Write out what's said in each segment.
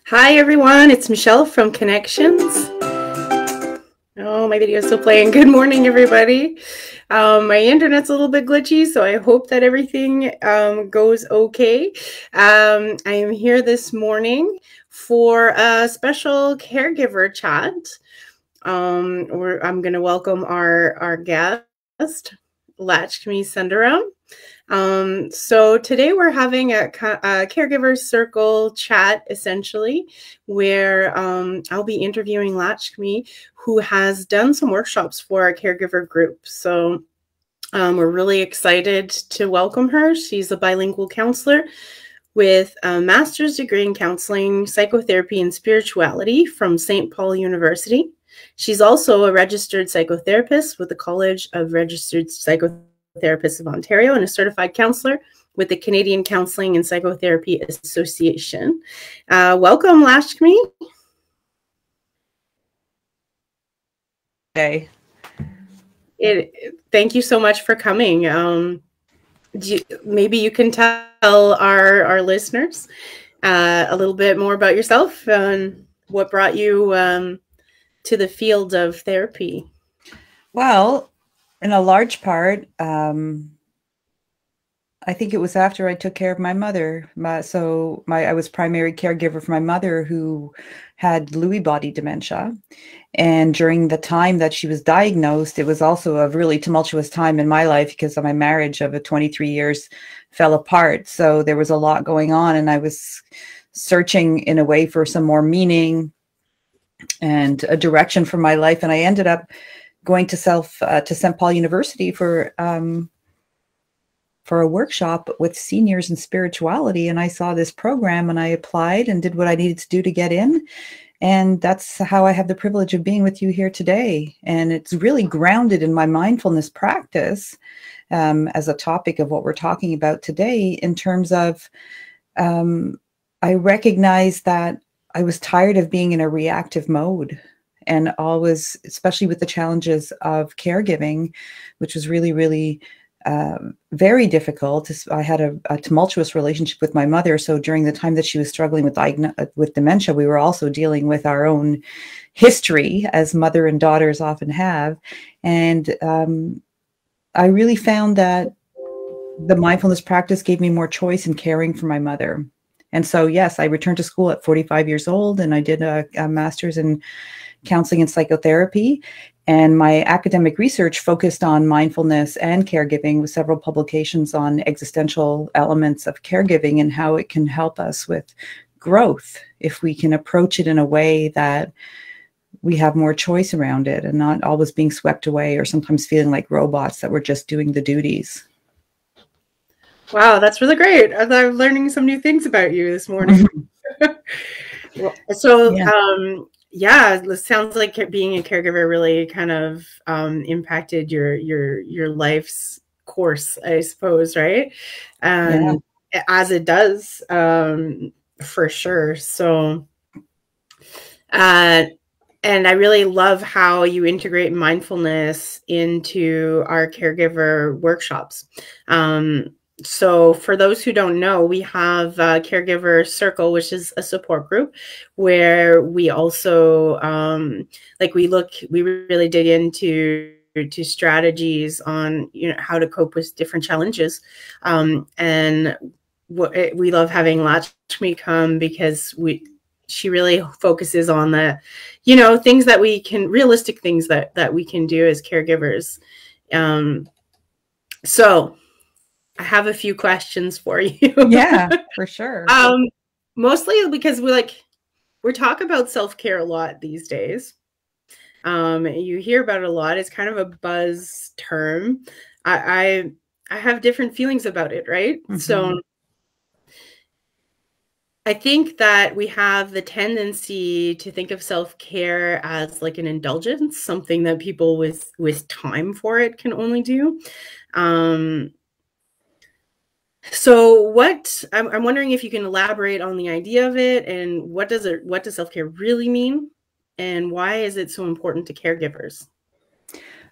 Hi everyone, it's Michèle from Connections. Oh, my video is still playing. Good morning, everybody. My internet's a little bit glitchy, so I hope that everything goes okay. I am here this morning for a special caregiver chat. I'm going to welcome our guest, Lakshmi Sundaram. So today we're having a Caregiver Circle chat, essentially, where I'll be interviewing Lakshmi, who has done some workshops for our caregiver group. So we're really excited to welcome her. She's a bilingual counselor with a master's degree in counseling, psychotherapy, and spirituality from St. Paul University. She's also a registered psychotherapist with the College of Registered Psychotherapists of Ontario and a certified counselor with the Canadian Counselling and Psychotherapy Association. Welcome, Lakshmi. Hey. Thank you so much for coming. Maybe you can tell our listeners a little bit more about yourself and what brought you to the field of therapy. Well, in a large part, I think it was after I took care of my mother. I was primary caregiver for my mother, who had Lewy body dementia. And during the time that she was diagnosed, it was also a really tumultuous time in my life because my marriage of 23 years fell apart. So there was a lot going on, and I was searching in a way for some more meaning and a direction for my life. And I ended up going to St. Paul University for a workshop with seniors in spirituality. And I saw this program and I applied and did what I needed to do to get in. And that's how I have the privilege of being with you here today. And it's really grounded in my mindfulness practice as a topic of what we're talking about today, in terms of I recognize that I was tired of being in a reactive mode, and always, especially with the challenges of caregiving, which was really, really very difficult. I had a tumultuous relationship with my mother. So during the time that she was struggling with dementia, we were also dealing with our own history, as mother and daughters often have. And I really found that the mindfulness practice gave me more choice in caring for my mother. And so, yes, I returned to school at 45 years old, and I did a master's in counseling and psychotherapy. And my academic research focused on mindfulness and caregiving, with several publications on existential elements of caregiving and how it can help us with growth if we can approach it in a way that we have more choice around it and not always being swept away or sometimes feeling like robots that we're just doing the duties. Wow, that's really great. I'm learning some new things about you this morning. So, yeah, it sounds like being a caregiver really kind of impacted your life's course, I suppose, right? And as it does, for sure. So, and I really love how you integrate mindfulness into our caregiver workshops. So for those who don't know, we have Caregiver Circle, which is a support group where we also we really dig into strategies on how to cope with different challenges, and we love having Lakshmi come because she really focuses on the things that realistic things that we can do as caregivers. So I have a few questions for you. Yeah, for sure. Mostly because we're talking about self-care a lot these days. You hear about it a lot. It's kind of a buzz term. I have different feelings about it, right? Mm-hmm. So I think that we have the tendency to think of self-care as like an indulgence, something that people with time for it can only do. So I'm wondering if you can elaborate on the idea of it, and what does self-care really mean, and why is it so important to caregivers?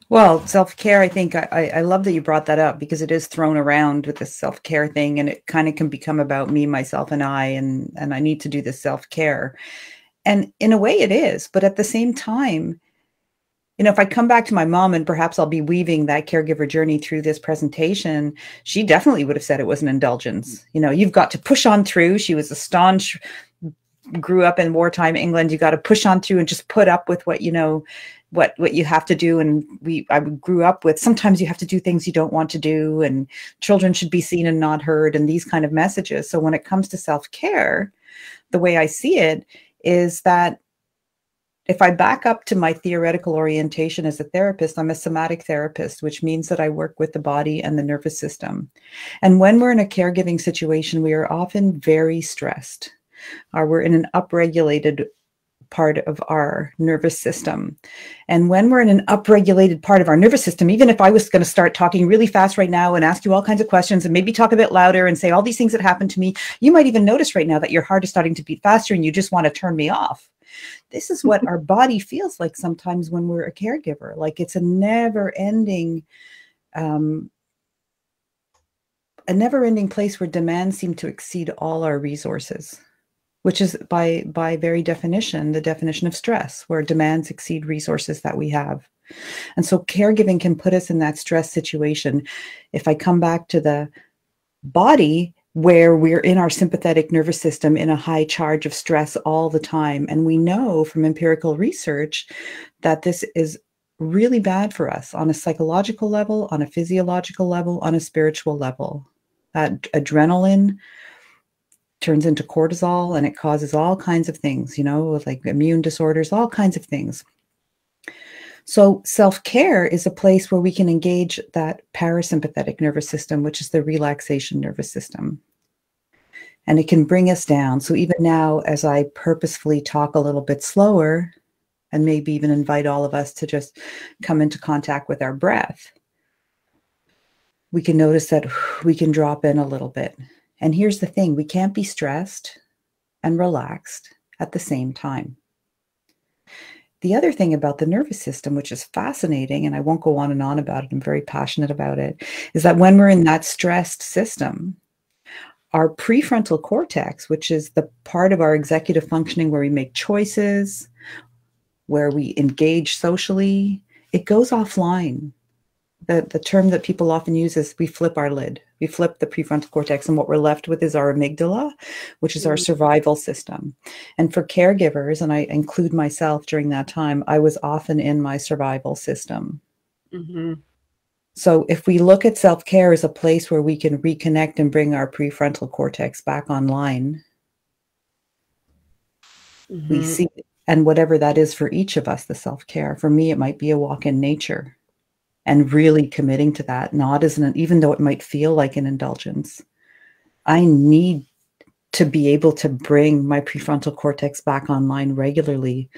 Well, self-care, I think I love that you brought that up, because it is thrown around with this self-care thing, and it kind of can become about me, myself, and I need to do this self-care. And in a way it is, but at the same time, if I come back to my mom, and perhaps I'll be weaving that caregiver journey through this presentation, she definitely would have said it was an indulgence. You've got to push on through. She was a staunch, grew up in wartime England. You got to push on through and just put up with what you have to do. And I grew up with, sometimes you have to do things you don't want to do, and children should be seen and not heard, and these kind of messages. So when it comes to self-care, the way I see it is that if I back up to my theoretical orientation as a therapist, I'm a somatic therapist, which means that I work with the body and the nervous system. And when we're in a caregiving situation, we are often very stressed. We're in an upregulated part of our nervous system. And when we're in an upregulated part of our nervous system, even if I was going to start talking really fast right now and ask you all kinds of questions and maybe talk a bit louder and say all these things that happened to me, you might even notice right now that your heart is starting to beat faster and you just want to turn me off. This is what our body feels like sometimes when we're a caregiver. Like it's a never-ending place where demands seem to exceed all our resources, which is by very definition, the definition of stress, where demands exceed resources that we have. And so caregiving can put us in that stress situation. If I come back to the body, where we're in our sympathetic nervous system in a high charge of stress all the time. And we know from empirical research that this is really bad for us on a psychological level, on a physiological level, on a spiritual level. That adrenaline turns into cortisol, and it causes all kinds of things, like immune disorders, all kinds of things. So self-care is a place where we can engage that parasympathetic nervous system, which is the relaxation nervous system. And it can bring us down. So even now, as I purposefully talk a little bit slower, and maybe even invite all of us to just come into contact with our breath, we can notice that we can drop in a little bit. And here's the thing, we can't be stressed and relaxed at the same time. The other thing about the nervous system, which is fascinating, and I won't go on and on about it, I'm very passionate about it, is that when we're in that stressed system, our prefrontal cortex, which is the part of our executive functioning where we make choices, where we engage socially, it goes offline. The term that people often use is we flip our lid. We flip the prefrontal cortex, and what we're left with is our amygdala, which is our survival system. And for caregivers, and I include myself during that time, I was often in my survival system. Mm-hmm. So if we look at self-care as a place where we can reconnect and bring our prefrontal cortex back online, we see, and whatever that is for each of us, the self-care. For me, it might be a walk in nature. And really committing to that, not as even though it might feel like an indulgence. I need to be able to bring my prefrontal cortex back online regularly.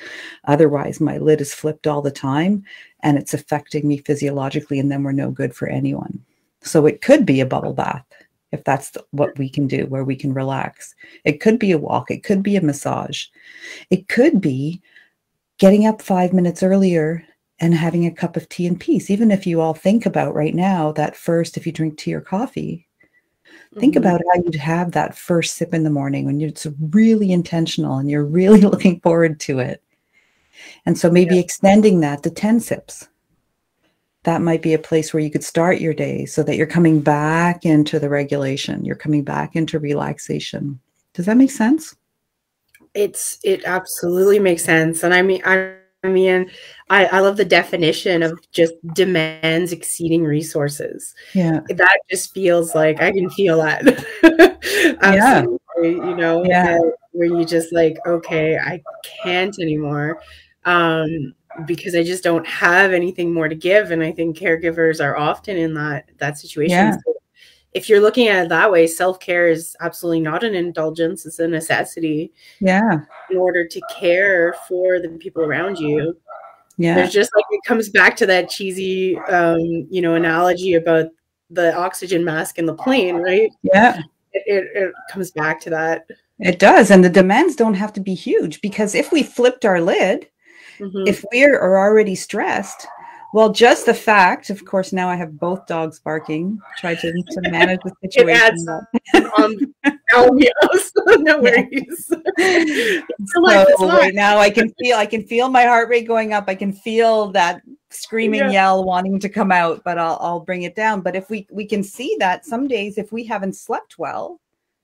Otherwise, my lid is flipped all the time and it's affecting me physiologically, and then we're no good for anyone. So it could be a bubble bath, if that's what we can do, where we can relax. It could be a walk. It could be a massage. It could be getting up 5 minutes earlier and having a cup of tea in peace. Even if you all think about right now that first, if you drink tea or coffee, think about how you'd have that first sip in the morning when it's really intentional and you're really looking forward to it. And so maybe extending that to 10 sips. That might be a place where you could start your day so that you're coming back into the regulation. You're coming back into relaxation. Does that make sense? It absolutely makes sense. And I mean, I love the definition of just demands exceeding resources. Yeah. That just feels like I can feel that. Absolutely, where you just like, okay, I can't anymore because I just don't have anything more to give. And I think caregivers are often in that situation. Yeah. So if you're looking at it that way, self-care is absolutely not an indulgence. It's a necessity. Yeah. In order to care for the people around you. Yeah. There's just like, it comes back to that cheesy, analogy about the oxygen mask in the plane, right? Yeah. It comes back to that. It does. And the demands don't have to be huge, because if we flipped our lid, if we are already stressed, Well, just the fact, of course, now I have both dogs barking, try to manage the It adds situation. yes, no worries. So right now I can feel my heart rate going up. I can feel that screaming yell wanting to come out, but I'll bring it down. But if we can see that some days if we haven't slept well,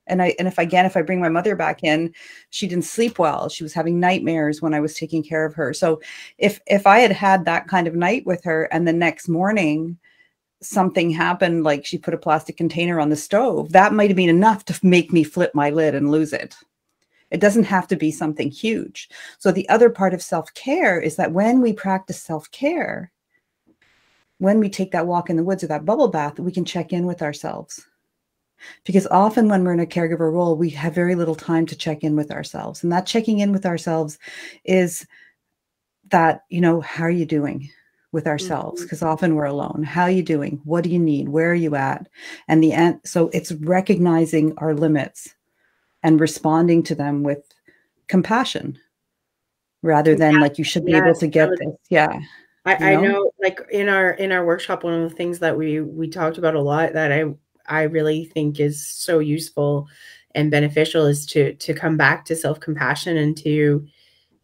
and if I bring my mother back in, she didn't sleep well. She was having nightmares when I was taking care of her. So if I had that kind of night with her and the next morning something happened, like she put a plastic container on the stove, that might have been enough to make me flip my lid and lose it. It doesn't have to be something huge. So the other part of self-care is that when we practice self-care, when we take that walk in the woods or that bubble bath, we can check in with ourselves. Because often when we're in a caregiver role, we have very little time to check in with ourselves. And that checking in with ourselves is that, how are you doing with ourselves? Because often we're alone. How are you doing? What do you need? Where are you at? And so it's recognizing our limits and responding to them with compassion rather than like, you should be able to get this. Yeah. I know, like in our workshop, one of the things that we talked about a lot that I really think is so useful and beneficial is to come back to self-compassion and to,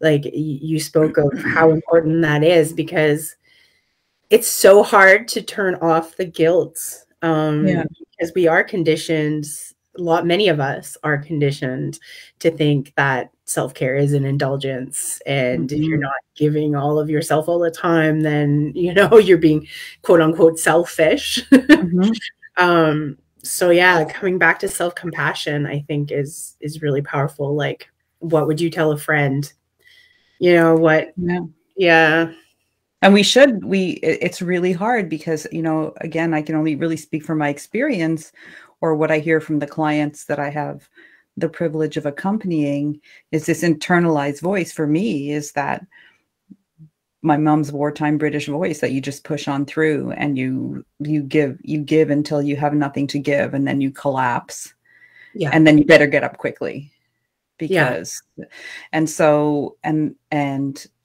like, you spoke of how important that is, because it's so hard to turn off the guilt, because we are conditioned, many of us are conditioned to think that self-care is an indulgence. And if you're not giving all of yourself all the time, then, you're being quote unquote selfish. So yeah, coming back to self-compassion, I think is really powerful. Like, what would you tell a friend? What? Yeah. And it's really hard because, again, I can only really speak from my experience or what I hear from the clients that I have the privilege of accompanying, is this internalized voice for me is that my mom's wartime British voice that you just push on through and you give until you have nothing to give, and then you collapse. Yeah. And then you better get up quickly because, and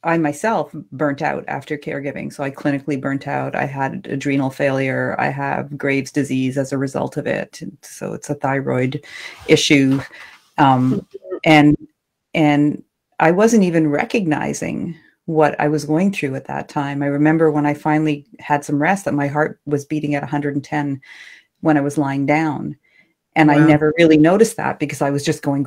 I myself burnt out after caregiving. So I clinically burnt out. I had adrenal failure. I have Graves' disease as a result of it. And so it's a thyroid issue. And I wasn't even recognizing what I was going through at that time. I remember when I finally had some rest that my heart was beating at 110 when I was lying down. And I never really noticed that because I was just going.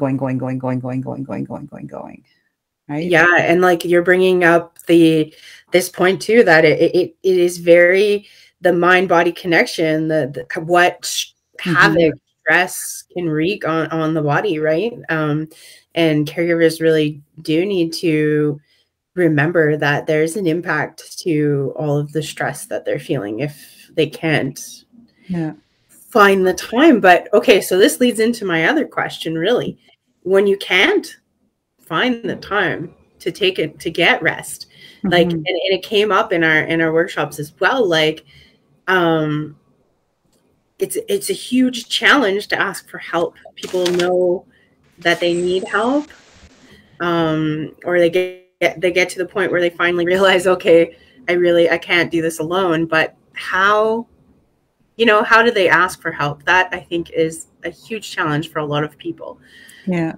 Right? Yeah. And like you're bringing up this point too, that it is very, the mind body connection, what havoc stress can wreak on the body. Right. And caregivers really do need to remember that there's an impact to all of the stress that they're feeling if they can't find the time. But okay, so this leads into my other question, really. When you can't find the time to get rest, like, and it came up in our workshops as well, like, it's a huge challenge to ask for help. People know that they need help, or they get to the point where they finally realize, okay, I can't do this alone. But how do they ask for help? That, I think, is a huge challenge for a lot of people. Yeah.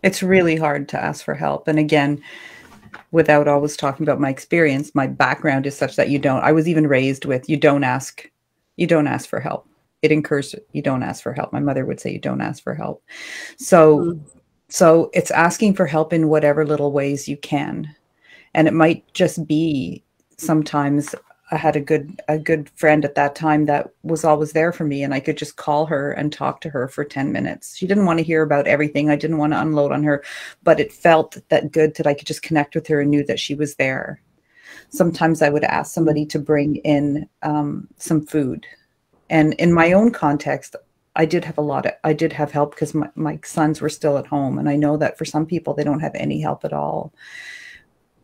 It's really hard to ask for help. And again, without always talking about my experience, my background is such that I was even raised with, you don't ask for help. It encourages, you don't ask for help. My mother would say, you don't ask for help. So it's asking for help in whatever little ways you can. And it might just be, sometimes I had a good friend at that time that was always there for me, and I could just call her and talk to her for 10 minutes. She didn't want to hear about everything. I didn't want to unload on her, but it felt that good that I could just connect with her and knew that she was there. Sometimes I would ask somebody to bring in some food. And in my own context, I did have help because my sons were still at home. And I know that for some people, they don't have any help at all.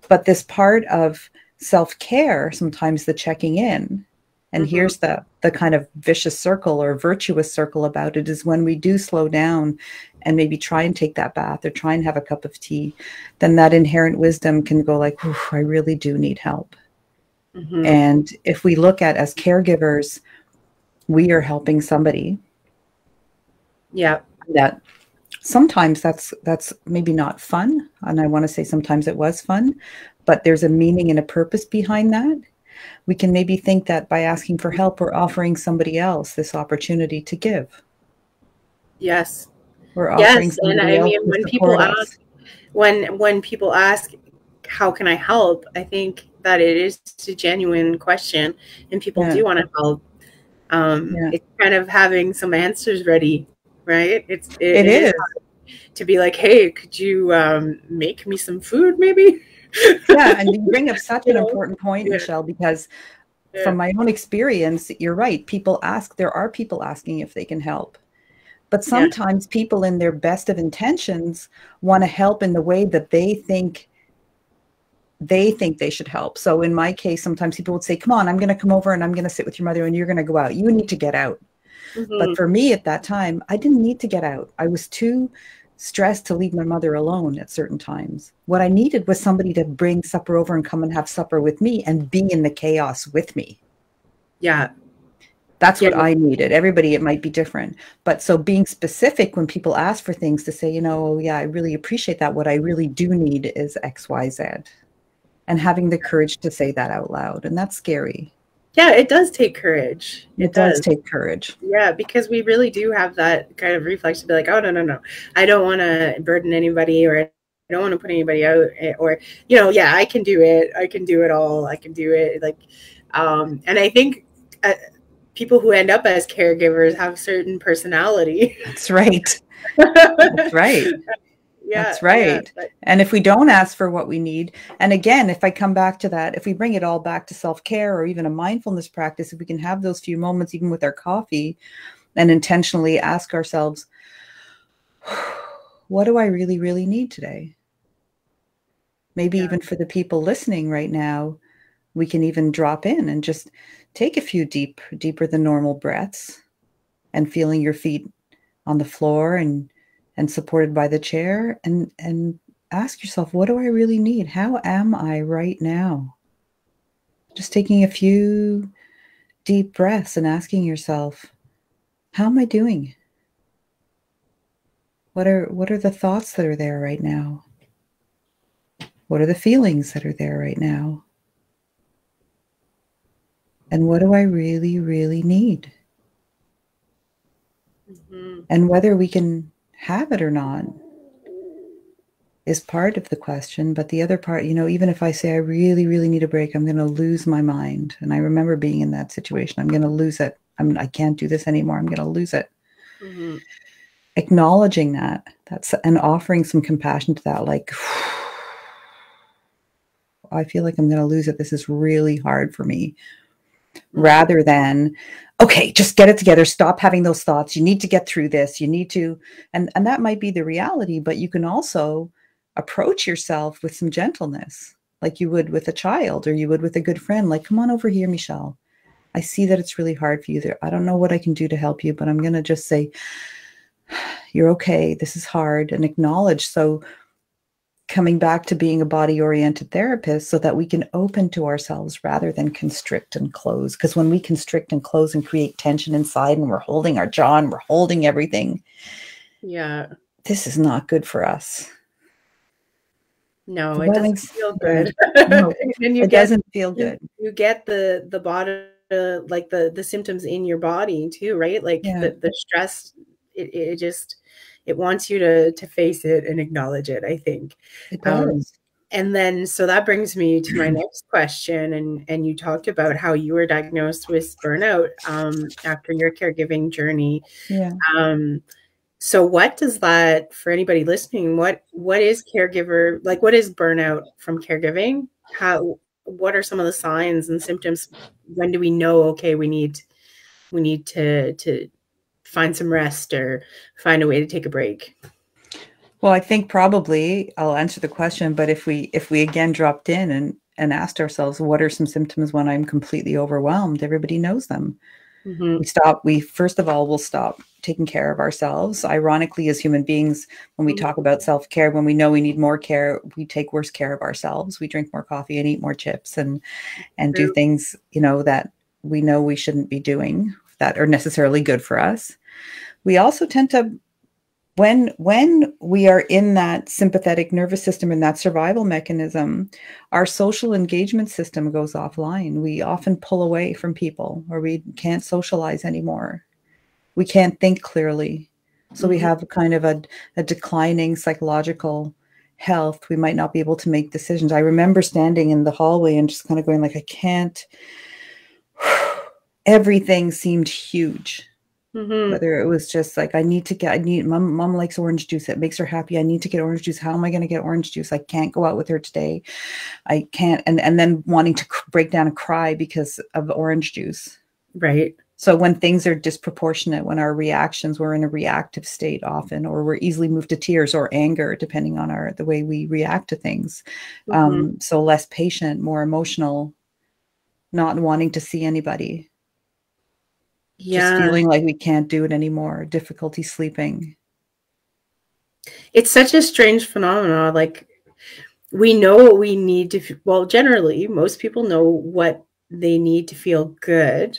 But this part of self-care, sometimes the checking in, and here's the kind of vicious circle or virtuous circle about it, is when we do slow down and maybe try and take that bath or try and have a cup of tea, then that inherent wisdom can go like, I really do need help. Mm-hmm. And if we look at as caregivers, we are helping somebody. Yeah. That sometimes that's maybe not fun. And I want to say sometimes it was fun, but there's a meaning and a purpose behind that. We can maybe think that by asking for help, we're offering somebody else this opportunity to give. Yes. We're offering Yes. And somebody I else mean, to when people support ask, us. when people ask, how can I help? I think that it is a genuine question, and people Yeah. do want to help. Yeah. It's kind of having some answers ready, right? It it is is. hard to be like, hey, could you make me some food, maybe? Yeah. And you bring up such You an know? important point, Yeah. Michèle, because Yeah. from my own experience, you're right. There are people asking if they can help. But Yeah. sometimes people in their best of intentions want to help in the way that they think they should help. So in my case, sometimes people would say, come on, I'm going to come over and I'm going to sit with your mother and you're going to go out. You need to get out. But Mm-hmm. for me at that time, I didn't need to get out. I was too stressed to leave my mother alone at certain times. What I needed was somebody to bring supper over and come and have supper with me and be in the chaos with me. Yeah. That's Yeah. what I needed. Everybody, it might be different. But so being specific when people ask for things, to say, yeah, I really appreciate that. What I really do need is X, Y, Z. And having the courage to say that out loud. And that's scary. Yeah, it does take courage. It does take courage. Yeah, because we really do have that kind of reflex to be like, oh, no. I don't want to burden anybody, or I don't want to put anybody out, or, yeah, I can do it. I can do it all. I can do it. Like, and I think people who end up as caregivers have certain personality. That's right. That's right. Yeah, that's right. Yeah, and if we don't ask for what we need, and again, if I come back to that, if we bring it all back to self-care or even a mindfulness practice, if we can have those few moments, even with our coffee, and intentionally ask ourselves, what do I really, really need today? Maybe even for the people listening right now, we can even drop in and just take a few deeper than normal breaths, and feeling your feet on the floor and supported by the chair, and ask yourself, what do I really need? How am I right now? Just taking a few deep breaths and asking yourself, how am I doing? What are the thoughts that are there right now? What are the feelings that are there right now? And what do I really, really need? Mm-hmm. And whether we can have it or not is part of the question. But the other part, even if I say I really, really need a break, I'm going to lose my mind. And I remember being in that situation. I'm going to lose it. I can't do this anymore. I'm going to lose it. Mm-hmm. Acknowledging and offering some compassion to that, like, I feel like I'm going to lose it. This is really hard for me. Mm-hmm. Rather than, okay, just get it together. Stop having those thoughts. You need to get through this. You need to, and that might be the reality, but you can also approach yourself with some gentleness, like you would with a child, or you would with a good friend. Like, come on over here, Michèle. I see that it's really hard for you there. I don't know what I can do to help you, but I'm going to just say, you're okay. This is hard, and acknowledge. So coming back to being a body-oriented therapist, so that we can open to ourselves rather than constrict and close. Because when we constrict and close and create tension inside, and we're holding our jaw and we're holding everything, this is not good for us. No, it doesn't feel good. No, it doesn't feel good. You get the body, like the symptoms in your body too, right? Like the stress, it wants you to face it and acknowledge it, I think. It does. And then, so that brings me to my next question. And you talked about how you were diagnosed with burnout after your caregiving journey. Yeah. So what does that, for anybody listening, what is caregiver, like what is burnout from caregiving? What are some of the signs and symptoms? When do we know, okay, we need to find some rest or find a way to take a break? Well, I think probably I'll answer the question, but if we again dropped in and asked ourselves, what are some symptoms when I'm completely overwhelmed? Everybody knows them. Mm-hmm. First of all, we'll stop taking care of ourselves. Ironically, as human beings, when we talk about self-care, when we know we need more care, we take worse care of ourselves. We drink more coffee and eat more chips and do things, you know, that we know we shouldn't be doing that are necessarily good for us. We also tend to, when we are in that sympathetic nervous system, in that survival mechanism, our social engagement system goes offline. We often pull away from people, or we can't socialize anymore. We can't think clearly. So we have kind of a declining psychological health. We might not be able to make decisions. I remember standing in the hallway and just kind of going like, I can't. Everything seemed huge. Whether it was just like, I need mom likes orange juice. It makes her happy. I need to get orange juice. How am I going to get orange juice? I can't go out with her today. I can't. And then wanting to break down and cry because of orange juice. Right. So when things are disproportionate, when our reactions, we're in a reactive state often, or we're easily moved to tears or anger, depending on the way we react to things. So less patient, more emotional, not wanting to see anybody. Just feeling like we can't do it anymore. Difficulty sleeping. It's such a strange phenomenon. Like, we know what we need to, well, generally, most people know what they need to feel good.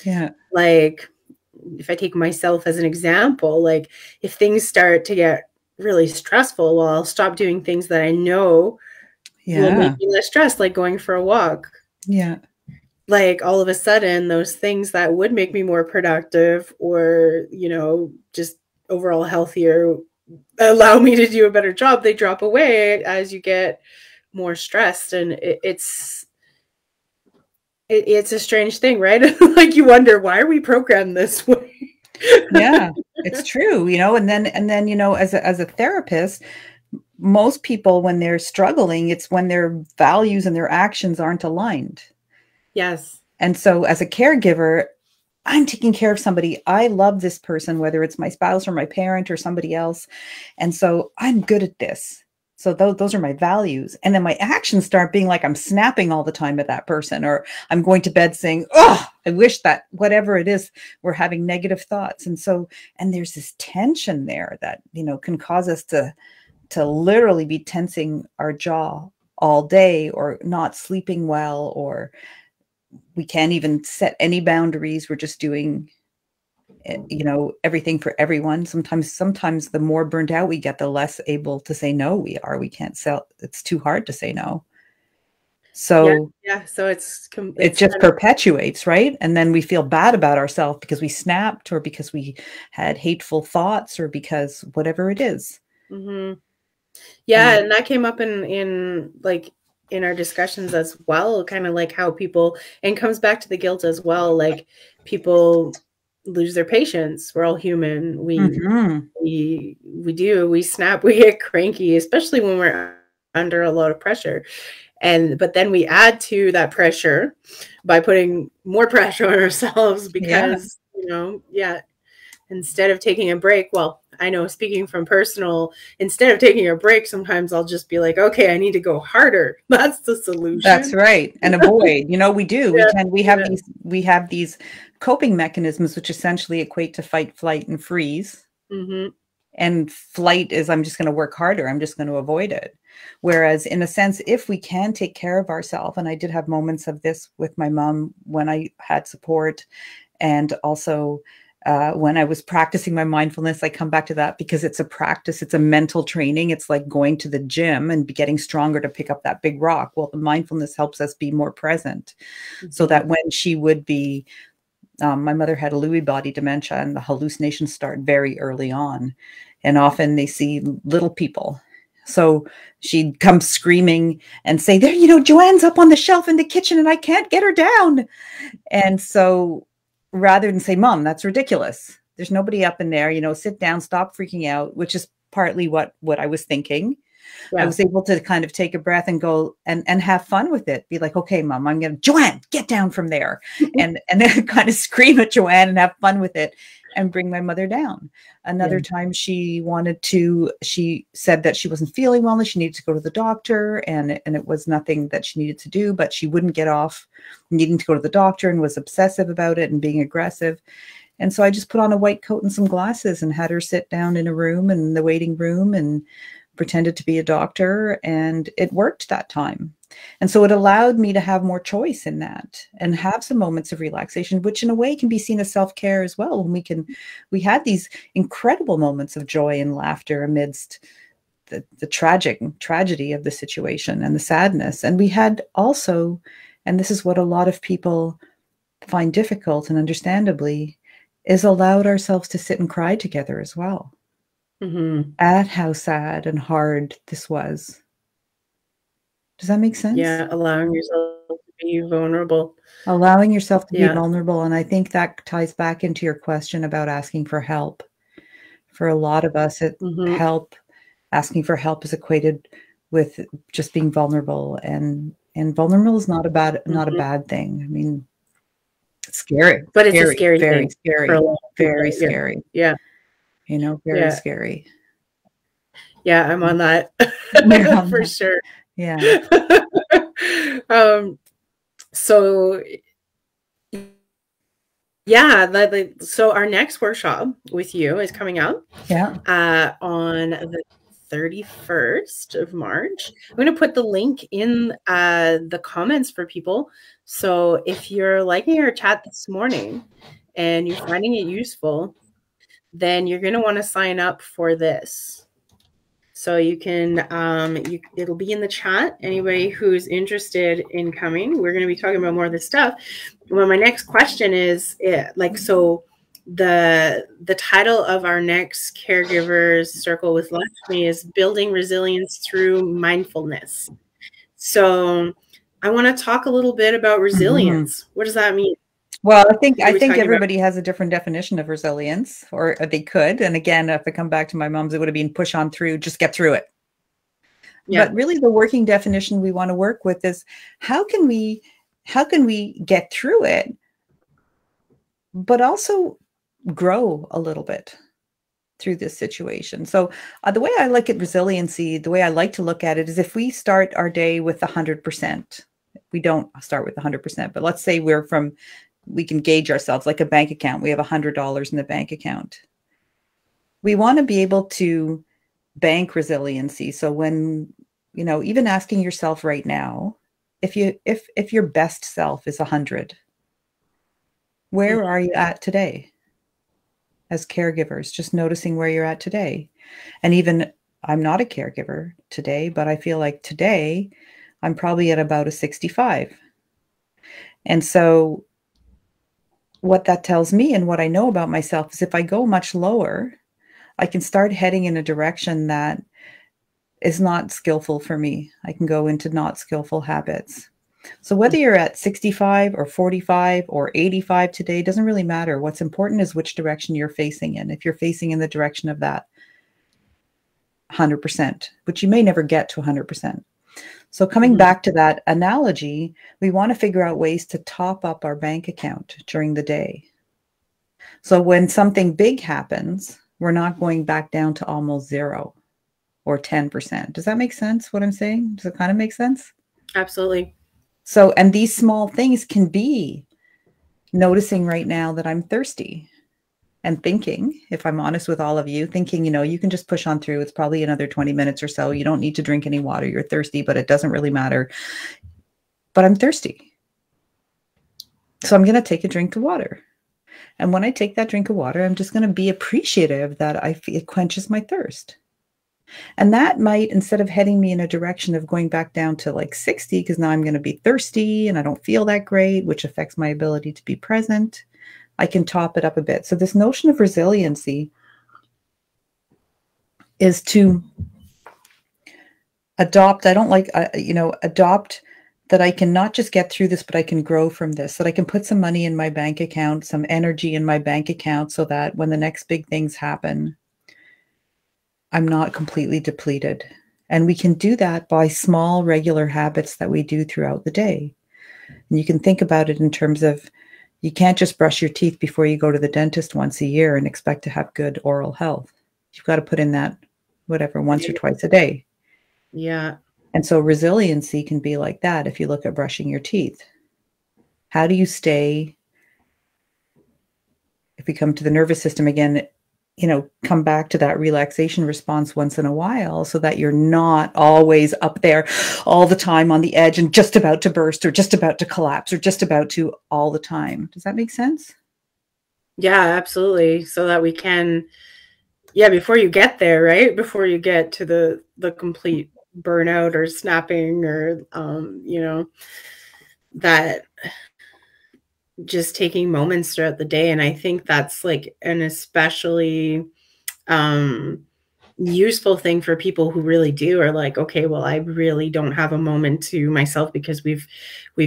Yeah. Like, if I take myself as an example, like, if things start to get really stressful, well, I'll stop doing things that I know will make me less stressed, like going for a walk. Yeah. Like, all of a sudden, those things that would make me more productive, or, you know, just overall healthier, allow me to do a better job, they drop away as you get more stressed. And it's a strange thing, right? Like, you wonder, why are we programmed this way? Yeah, it's true, you know. And then, you know, as a therapist, most people, when they're struggling, it's when their values and their actions aren't aligned. Yes. And so as a caregiver, I'm taking care of somebody. I love this person, whether it's my spouse or my parent or somebody else. And so I'm good at this. So those are my values. And then my actions start being like, I'm snapping all the time at that person, or I'm going to bed saying, oh, I wish that, whatever it is, we're having negative thoughts. And there's this tension there that, you know, can cause us to literally be tensing our jaw all day, or not sleeping well, or we can't even set any boundaries. We're just doing, you know, everything for everyone. Sometimes the more burnt out we get, the less able to say no we are. We can't sell. It's too hard to say no. So yeah. So it just perpetuates, right? And then we feel bad about ourselves because we snapped, or because we had hateful thoughts, or because whatever it is. Yeah. And that came up in our discussions as well, kind of like how people, and comes back to the guilt as well. Like, people lose their patience. We're all human. We snap, we get cranky, especially when we're under a lot of pressure. But then we add to that pressure by putting more pressure on ourselves because, you know, instead of taking a break, well, I know, speaking from personal, instead of taking a break, sometimes I'll just be like, okay, I need to go harder. That's the solution. That's right. And avoid, you know, we do. We have these coping mechanisms, which essentially equate to fight, flight, and freeze. And flight is, I'm just going to work harder. I'm just going to avoid it. Whereas in a sense, if we can take care of ourselves, and I did have moments of this with my mom when I had support, and also when I was practicing my mindfulness, I come back to that because it's a practice. It's a mental training. It's like going to the gym and getting stronger to pick up that big rock. Well, the mindfulness helps us be more present, so that when she would be, my mother had a Lewy body dementia, and the hallucinations start very early on. And often they see little people. So she'd come screaming and say, there, you know, Joanne's up on the shelf in the kitchen and I can't get her down. And so rather than say, Mom, that's ridiculous, there's nobody up in there, you know, sit down, stop freaking out, which is partly what I was thinking. I was able to kind of take a breath and go and have fun with it. Be like, okay, Mom, I'm going to, Joanne, get down from there. and then kind of scream at Joanne and have fun with it and bring my mother down. Another time she said that she wasn't feeling well and she needed to go to the doctor, and it was nothing that she needed to do, but she wouldn't get off needing to go to the doctor and was obsessive about it and being aggressive. And so I just put on a white coat and some glasses and had her sit down in a room, in the waiting room, and pretended to be a doctor. And it worked that time. And so it allowed me to have more choice in that and have some moments of relaxation, which in a way can be seen as self-care as well. When we had these incredible moments of joy and laughter amidst the tragedy of the situation and the sadness. And we had also, and this is what a lot of people find difficult, and understandably, is allowed ourselves to sit and cry together as well. Mm-hmm. At how sad and hard this was. Does that make sense? Yeah, allowing yourself to be vulnerable. Allowing yourself to be vulnerable. And I think that ties back into your question about asking for help. For a lot of us, asking for help is equated with just being vulnerable. And vulnerable is not a bad thing. I mean, it's scary. But it's a scary very thing. Scary. Very scary. Yeah. Very scary. Yeah, I'm on that for sure. Yeah. So yeah, so our next workshop with you is coming up on the 31st of March. I'm going to put the link in the comments for people. So if you're liking our chat this morning and you're finding it useful, then you're going to want to sign up for this. So you can, it'll be in the chat. Anybody who's interested in coming, we're going to be talking about more of this stuff. Well, my next question is, so the title of our next Caregivers Circle with Lakshmi is Building Resilience Through Mindfulness. So I want to talk a little bit about resilience. What does that mean? Well, I think everybody has a different definition of resilience, or they could. And again, if I come back to my mom's, it would have been push on through, just get through it. Yeah. But really the working definition we want to work with is how can we get through it, but also grow a little bit through this situation. So the way I look at resiliency, the way I like to look at it is if we start our day with 100%, we don't start with 100%, but let's say we can gauge ourselves like a bank account. We have $100 in the bank account. We want to be able to bank resiliency. So when, even asking yourself right now, if your best self is 100, where are you at today? As caregivers, just noticing where you're at today. And even I'm not a caregiver today, but I feel like today I'm probably at about a 65. And so what that tells me and what I know about myself is if I go much lower, I can start heading in a direction that is not skillful for me. I can go into not skillful habits. So whether you're at 65 or 45 or 85 today, doesn't really matter. What's important is which direction you're facing in. If you're facing in the direction of that 100%, which you may never get to 100%. So coming back to that analogy, we want to figure out ways to top up our bank account during the day. So when something big happens, we're not going back down to almost 0 or 10%. Does that make sense, what I'm saying? Does it kind of make sense? Absolutely. So, and these small things can be noticing right now that I'm thirsty and thinking, if I'm honest with all of you, thinking, you can just push on through. It's probably another 20 minutes or so. You don't need to drink any water. You're thirsty, but it doesn't really matter. But I'm thirsty. So I'm going to take a drink of water. And when I take that drink of water, I'm just going to be appreciative that it quenches my thirst. And that might, instead of heading me in a direction of going back down to like 60, because now I'm going to be thirsty and I don't feel that great, which affects my ability to be present, I can top it up a bit. So this notion of resiliency is to adopt, adopt that I can not just get through this, but I can grow from this, that I can put some money in my bank account, some energy in my bank account so that when the next big things happen, I'm not completely depleted. And we can do that by small, regular habits that we do throughout the day. And you can think about it in terms of, you can't just brush your teeth before you go to the dentist once a year and expect to have good oral health. You've got to put in that, once or twice a day. Yeah. And so resiliency can be like that if you look at brushing your teeth. How do you stay if we come to the nervous system again, come back to that relaxation response once in a while, so that you're not always up there all the time on the edge and just about to burst or just about to collapse or just about to all the time. Does that make sense? Yeah, absolutely. So that we can, before you get there, right? Before you get to the complete burnout or snapping or, that just taking moments throughout the day. And I think that's like an especially useful thing for people who really do are like, okay, well, I really don't have a moment to myself, because we've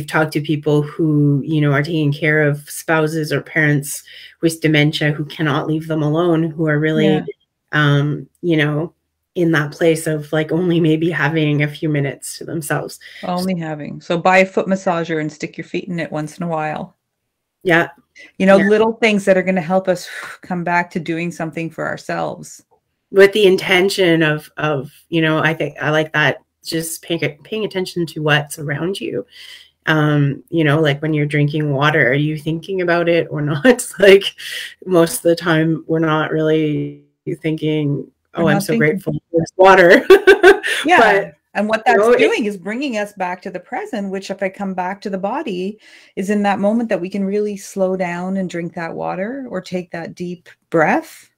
talked to people who, are taking care of spouses or parents with dementia who cannot leave them alone, who are really, in that place of like only maybe having a few minutes to themselves. So buy a foot massager and stick your feet in it once in a while. Yeah. Little things that are going to help us come back to doing something for ourselves. With the intention of, I think I like that, just paying attention to what's around you. Like when you're drinking water, are you thinking about it or not? Like most of the time we're not really thinking, I'm so grateful for this water. Yeah. And what that's doing is bringing us back to the present, which if I come back to the body is in that moment that we can really slow down and drink that water or take that deep breath.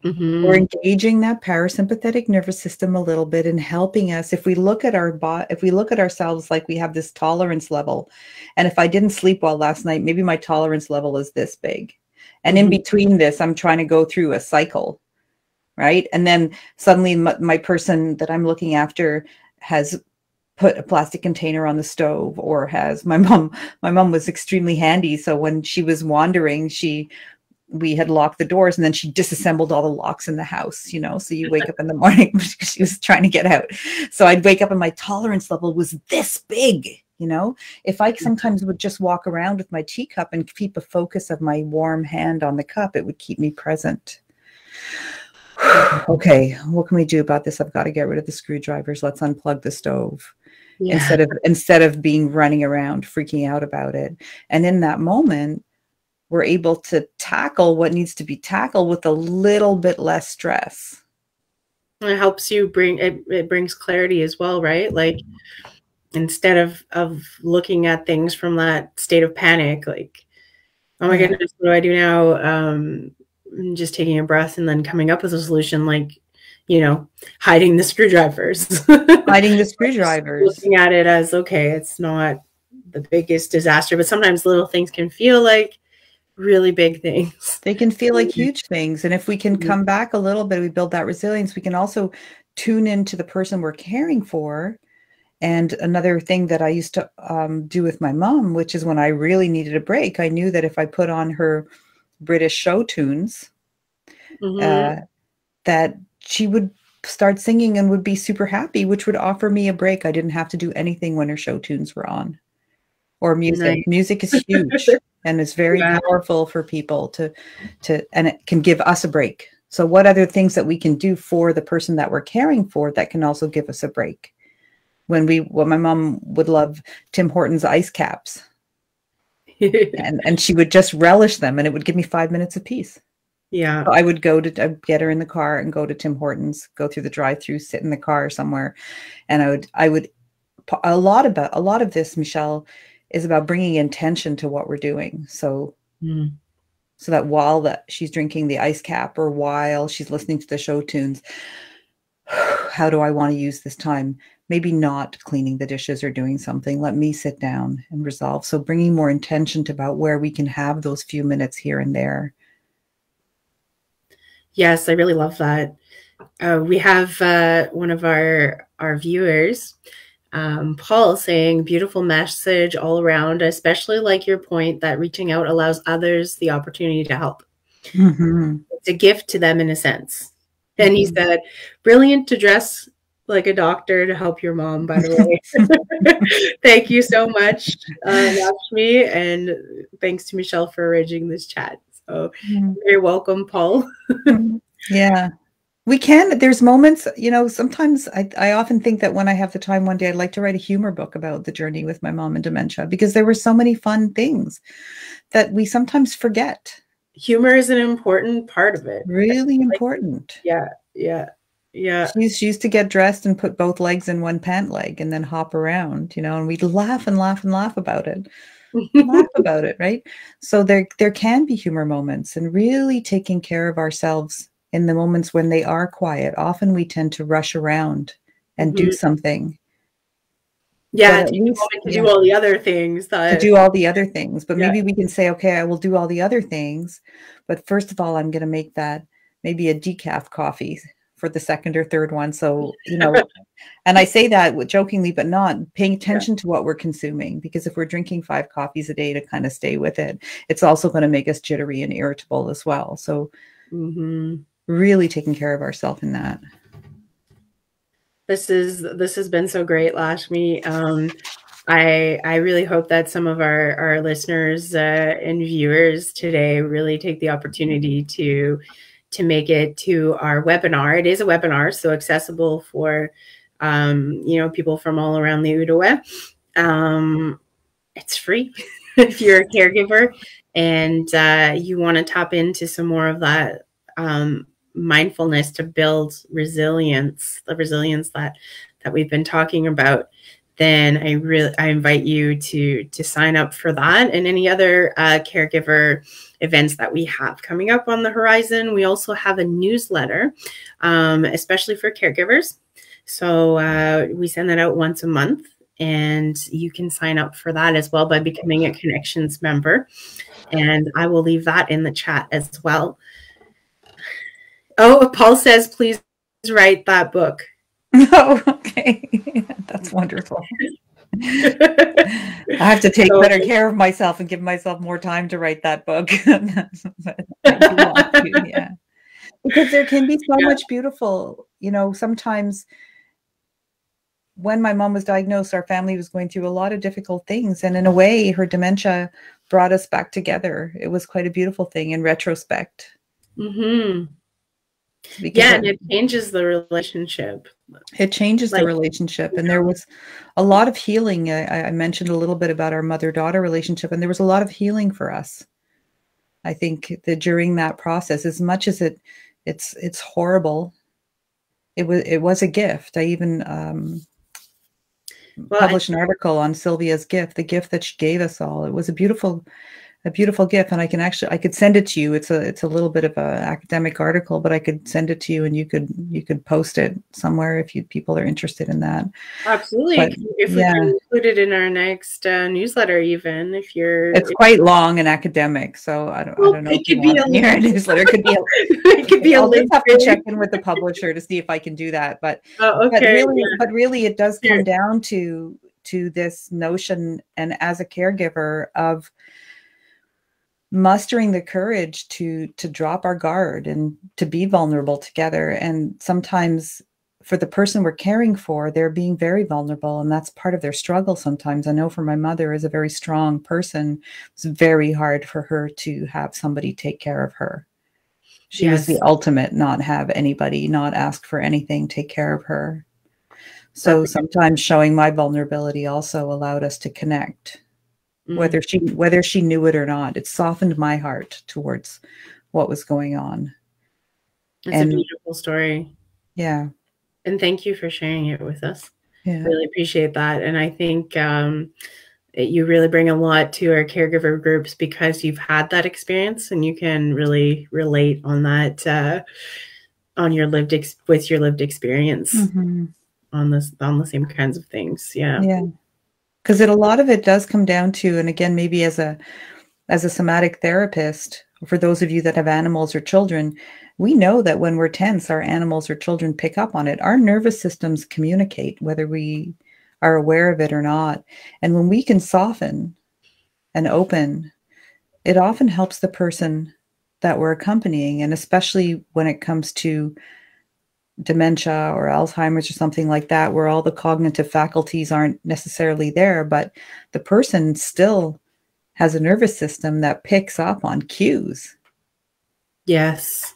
Mm-hmm. We're engaging that parasympathetic nervous system a little bit and helping us. If we look at if we look at ourselves like we have this tolerance level, and if I didn't sleep well last night, maybe my tolerance level is this big. And in between this, I'm trying to go through a cycle, right? And then suddenly my person that I'm looking after has put a plastic container on the stove, or has my mom was extremely handy. So when she was wandering, we had locked the doors and then she disassembled all the locks in the house, so you wake up in the morning because she was trying to get out. So I'd wake up and my tolerance level was this big, if I sometimes would just walk around with my teacup and keep a focus of my warm hand on the cup, it would keep me present. Okay, what can we do about this? I've got to get rid of the screwdrivers. Let's unplug the stove. Yeah. Instead of being running around freaking out about it. And in that moment, we're able to tackle what needs to be tackled with a little bit less stress. It helps you it brings clarity as well, right? Like instead of looking at things from that state of panic, like, oh my goodness, what do I do now? Just taking a breath and then coming up with a solution, like, hiding the screwdrivers. Looking at it as, okay, it's not the biggest disaster, but sometimes little things can feel like really big things. They can feel like huge things. And if we can come back a little bit, we build that resilience, we can also tune into the person we're caring for. And another thing that I used to do with my mom, which is when I really needed a break, I knew that if I put on her British show tunes, that she would start singing and would be super happy, which would offer me a break. I didn't have to do anything when her show tunes were on. Or music. Nice. Music is huge and it's very powerful for people and it can give us a break. So what other things that we can do for the person that we're caring for that can also give us a break? When my mom would love Tim Hortons ice caps. and she would just relish them and it would give me 5 minutes of peace. Yeah. So I'd get her in the car and go to Tim Hortons, go through the drive-through, sit in the car somewhere. And I would a lot of this, Michèle, is about bringing intention to what we're doing. So that while she's drinking the ice cap or while she's listening to the show tunes, how do I want to use this time? Maybe not cleaning the dishes or doing something. Let me sit down and resolve. So bringing more intention to about where we can have those few minutes here and there. Yes, I really love that. We have one of our viewers, Paul, saying, beautiful message all around, especially like your point that reaching out allows others the opportunity to help. It's a gift to them in a sense. Then he said, brilliant to dress like a doctor to help your mom, by the way. Thank you so much, Lakshmi, and thanks to Michèle for arranging this chat. So you're welcome, Paul. Yeah. We can. There's moments, sometimes I often think that when I have the time one day, I'd like to write a humor book about the journey with my mom and dementia, because there were so many fun things that we sometimes forget. humor is an important part of it. Really important. Yeah, yeah, yeah. She used to get dressed and put both legs in one pant leg and then hop around, and we'd laugh and laugh and laugh about it. Laugh about it, right? So there can be humor moments, and really taking care of ourselves in the moments when they are quiet. Often we tend to rush around and do something. Yeah, take a moment to do all the other things. To do all the other things. But maybe we can say, okay, I will do all the other things. But first of all, I'm going to make that maybe a decaf coffee for the second or third one. So, and I say that jokingly, but not paying attention to what we're consuming. Because if we're drinking 5 coffees a day to kind of stay with it, it's also going to make us jittery and irritable as well. So really taking care of ourselves in that. This has been so great, Lakshmi. I really hope that some of our listeners and viewers today really take the opportunity to make it to our webinar. It is a webinar, so accessible for people from all around the Outaouais. It's free if you're a caregiver and you want to tap into some more of that mindfulness to build resilience, the resilience that we've been talking about, then I invite you to sign up for that and any other caregiver events that we have coming up on the horizon. We also have a newsletter, especially for caregivers. So we send that out once a month, and you can sign up for that as well by becoming a Connections member. And I will leave that in the chat as well. Oh, Paul says, please write that book. Oh, okay. That's wonderful. I have to take better care of myself and give myself more time to write that book. Yeah. Because there can be so much beautiful, sometimes when my mom was diagnosed, our family was going through a lot of difficult things. And in a way, her dementia brought us back together. It was quite a beautiful thing in retrospect. And it changes the relationship. It changes the relationship. And there was a lot of healing. I mentioned a little bit about our mother-daughter relationship, and there was a lot of healing for us. I think that during that process, as much as it's horrible, it was a gift. I even published an article on Sylvia's gift, the gift that she gave us all. It was a beautiful gift, and I could send it to you. It's a little bit of an academic article, but I could send it to you, and you could post it somewhere if people are interested in that. Absolutely. But, if we can include it in our next newsletter, even if it's quite long and academic, so I don't know. It could be a newsletter. It could be it could be a link. I'll have to check in with the publisher to see if I can do that. But but really, it does come down to this notion, and as a caregiver, of mustering the courage to drop our guard and to be vulnerable together. And sometimes for the person we're caring for, they're being very vulnerable, and that's part of their struggle sometimes. I know for my mother, as a very strong person, it's very hard for her to have somebody take care of her. She was the ultimate, not have anybody, not ask for anything, take care of her. So sometimes showing my vulnerability also allowed us to connect. Whether she knew it or not, it softened my heart towards what was going on. It's a beautiful story. Yeah. And thank you for sharing it with us. Yeah. Really appreciate that. And I think you really bring a lot to our caregiver groups because you've had that experience, and you can really relate on that, on your lived experience on the same kinds of things. Yeah. Yeah. Because a lot of it does come down to, and again, maybe as a somatic therapist, for those of you that have animals or children, we know that when we're tense, our animals or children pick up on it. Our nervous systems communicate, whether we are aware of it or not. And when we can soften and open, it often helps the person that we're accompanying. And especially when it comes to dementia or Alzheimer's or something like that, where all the cognitive faculties aren't necessarily there, but the person still has a nervous system that picks up on cues. Yes.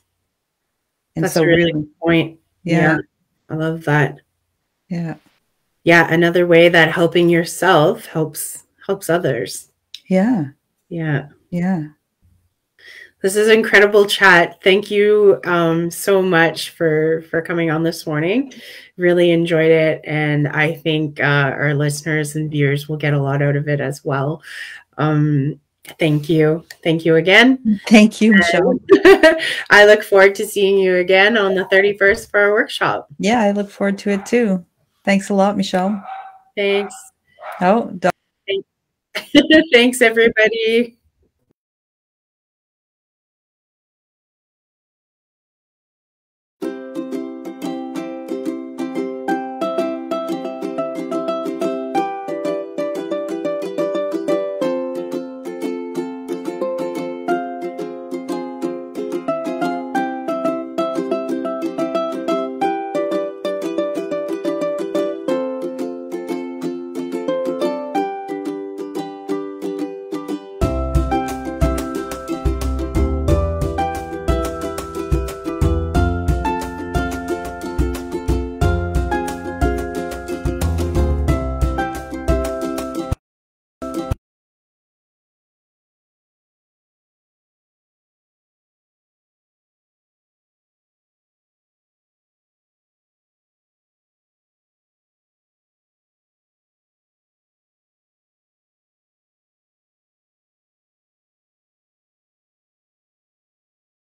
And that's so a really good point. Yeah. I love that. Yeah. Yeah. Another way that helping yourself helps others. Yeah. Yeah. Yeah. This is an incredible chat. Thank you so much for coming on this morning. Really enjoyed it, and I think our listeners and viewers will get a lot out of it as well. Thank you. Thank you again. Thank you, Michèle. I look forward to seeing you again on the 31st for our workshop. Yeah, I look forward to it too. Thanks a lot, Michèle. Thanks. Oh, Thanks, everybody.